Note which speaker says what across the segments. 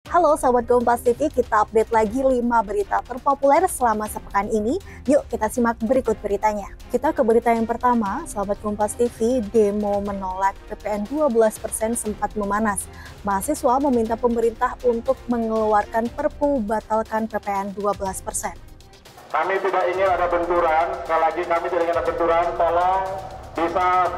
Speaker 1: Halo sahabat Kompas TV, kita update lagi 5 berita terpopuler selama sepekan ini. Yuk kita simak berikut beritanya. Kita ke berita yang pertama, sahabat Kompas TV, demo menolak PPN 12% sempat memanas. Mahasiswa meminta pemerintah untuk mengeluarkan Perpu batalkan PPN 12%.
Speaker 2: Kami tidak ingin ada benturan, sekali lagi kami tidak ingin ada benturan, tolong bisa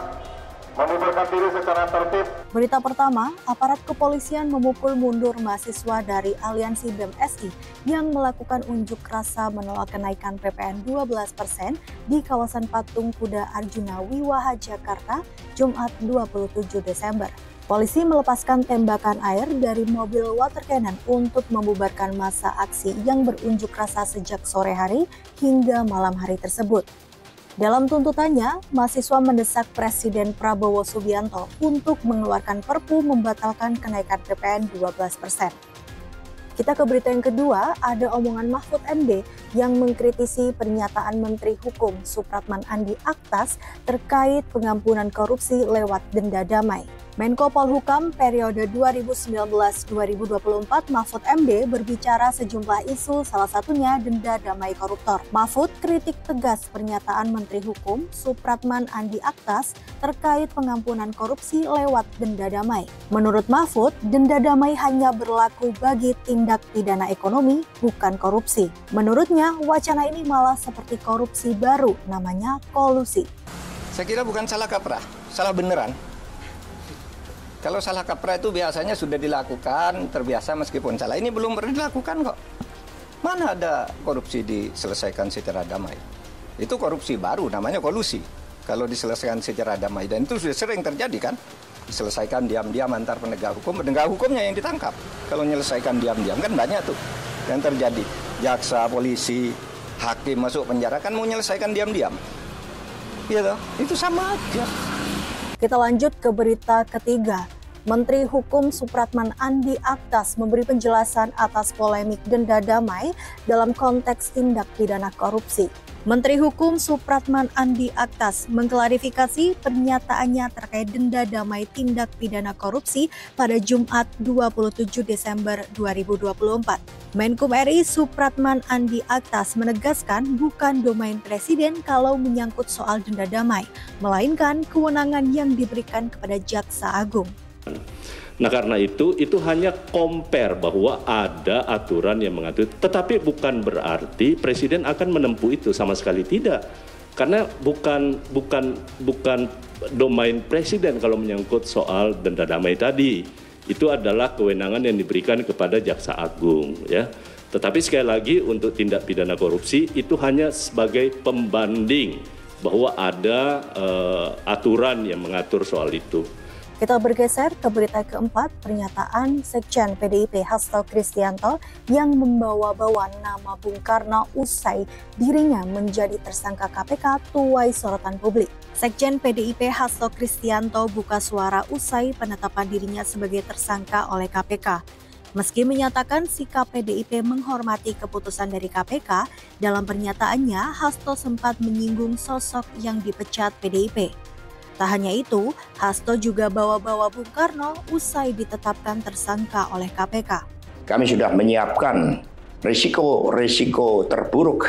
Speaker 2: membubarkan diri secara tertib.
Speaker 1: Berita pertama, aparat kepolisian memukul mundur mahasiswa dari Aliansi BEM SI yang melakukan unjuk rasa menolak kenaikan PPN 12% di kawasan Patung Kuda Arjuna Wiwaha, Jakarta, Jumat 27 Desember. Polisi melepaskan tembakan air dari mobil water cannon untuk membubarkan massa aksi yang berunjuk rasa sejak sore hari hingga malam hari tersebut. Dalam tuntutannya, mahasiswa mendesak Presiden Prabowo Subianto untuk mengeluarkan Perpu membatalkan kenaikan PPN 12%. Kita ke berita yang kedua, ada omongan Mahfud MD yang mengkritisi pernyataan Menteri Hukum Supratman Andi Aktas terkait pengampunan korupsi lewat denda damai. Menko Polhukam periode 2019-2024 Mahfud MD berbicara sejumlah isu, salah satunya denda damai koruptor. Mahfud kritik tegas pernyataan Menteri Hukum Supratman Andi Aktas terkait pengampunan korupsi lewat denda damai. Menurut Mahfud, denda damai hanya berlaku bagi tindak pidana ekonomi, bukan korupsi. Menurutnya, wacana ini malah seperti korupsi baru, namanya kolusi.
Speaker 3: Saya kira bukan salah kaprah, salah beneran. Kalau salah kaprah itu biasanya sudah dilakukan, terbiasa meskipun salah. Ini belum pernah dilakukan kok. Mana ada korupsi diselesaikan secara damai? Itu korupsi baru, namanya kolusi. Kalau diselesaikan secara damai, dan itu sudah sering terjadi kan? Diselesaikan diam-diam antar penegak hukumnya yang ditangkap. Kalau menyelesaikan diam-diam kan banyak tuh yang terjadi. Jaksa, polisi, hakim masuk penjara kan mau menyelesaikan diam-diam. Iya toh? Itu sama aja.
Speaker 1: Kita lanjut ke berita ketiga. Menteri Hukum Supratman Andi Aktas memberi penjelasan atas polemik denda damai dalam konteks tindak pidana korupsi. Menteri Hukum Supratman Andi Aktas mengklarifikasi pernyataannya terkait denda damai tindak pidana korupsi pada Jumat 27 Desember 2024. Menkum RI Supratman Andi Aktas menegaskan bukan domain Presiden kalau menyangkut soal denda damai, melainkan kewenangan yang diberikan kepada Jaksa Agung.
Speaker 4: Nah karena itu hanya compare bahwa ada aturan yang mengatur, tetapi bukan berarti Presiden akan menempuh itu, sama sekali tidak. Karena bukan domain Presiden kalau menyangkut soal denda damai tadi. Itu adalah kewenangan yang diberikan kepada Jaksa Agung, ya. Tetapi sekali lagi untuk tindak pidana korupsi itu hanya sebagai pembanding bahwa ada aturan yang mengatur soal itu.
Speaker 1: Kita bergeser ke berita keempat, pernyataan Sekjen PDIP Hasto Kristianto yang membawa-bawa nama Bung Karno usai dirinya menjadi tersangka KPK tuai sorotan publik. Sekjen PDIP Hasto Kristianto buka suara usai penetapan dirinya sebagai tersangka oleh KPK. Meski menyatakan sikap PDIP menghormati keputusan dari KPK, dalam pernyataannya Hasto sempat menyinggung sosok yang dipecat PDIP. Tak hanya itu, Hasto juga bawa-bawa Bung Karno usai ditetapkan tersangka oleh KPK.
Speaker 5: Kami sudah menyiapkan risiko terburuk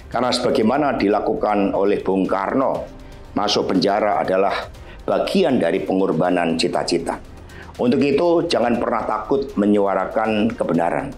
Speaker 5: karena sebagaimana dilakukan oleh Bung Karno, masuk penjara adalah bagian dari pengorbanan cita-cita. Untuk itu jangan pernah takut menyuarakan kebenaran.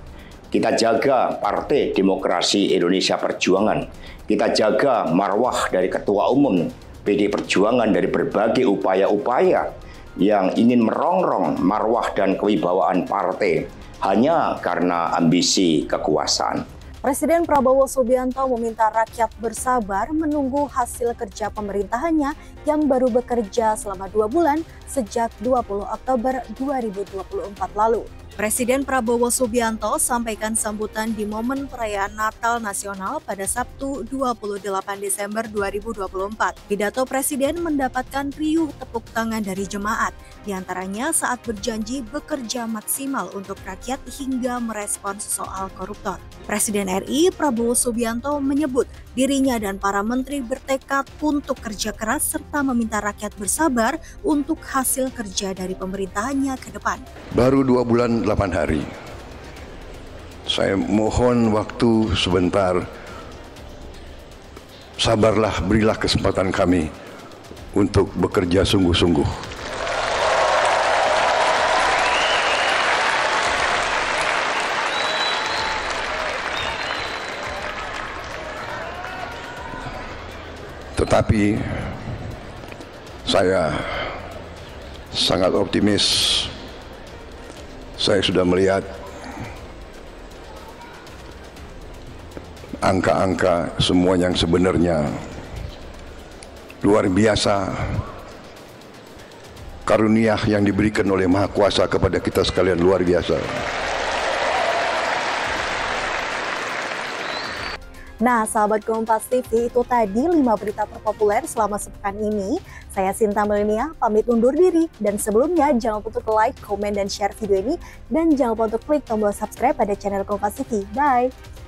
Speaker 5: Kita jaga Partai Demokrasi Indonesia Perjuangan. Kita jaga marwah dari Ketua Umum PD Perjuangan dari berbagai upaya-upaya yang ingin merongrong marwah dan kewibawaan partai hanya karena ambisi kekuasaan.
Speaker 1: Presiden Prabowo Subianto meminta rakyat bersabar menunggu hasil kerja pemerintahannya yang baru bekerja selama 2 bulan sejak 20 Oktober 2024 lalu. Presiden Prabowo Subianto sampaikan sambutan di momen perayaan Natal Nasional pada Sabtu 28 Desember 2024. Pidato Presiden mendapatkan riuh tepuk tangan dari jemaat, diantaranya saat berjanji bekerja maksimal untuk rakyat hingga merespons soal koruptor. Presiden RI Prabowo Subianto menyebut dirinya dan para menteri bertekad untuk kerja keras serta meminta rakyat bersabar untuk hasil kerja dari pemerintahannya ke depan.
Speaker 6: Baru 2 bulan 8 hari, Saya mohon waktu sebentar. Sabarlah, berilah kesempatan kami untuk bekerja sungguh-sungguh. Tetapi saya sangat optimis. Saya sudah melihat angka-angka semua yang sebenarnya luar biasa. Karunia yang diberikan oleh Maha Kuasa kepada kita sekalian luar biasa.
Speaker 1: Nah, sahabat Kompas TV, itu tadi 5 berita terpopuler selama sepekan ini. Saya Sinta Melenia, pamit undur diri. Dan sebelumnya, jangan lupa untuk like, komen, dan share video ini. Dan jangan lupa untuk klik tombol subscribe pada channel Kompas TV. Bye!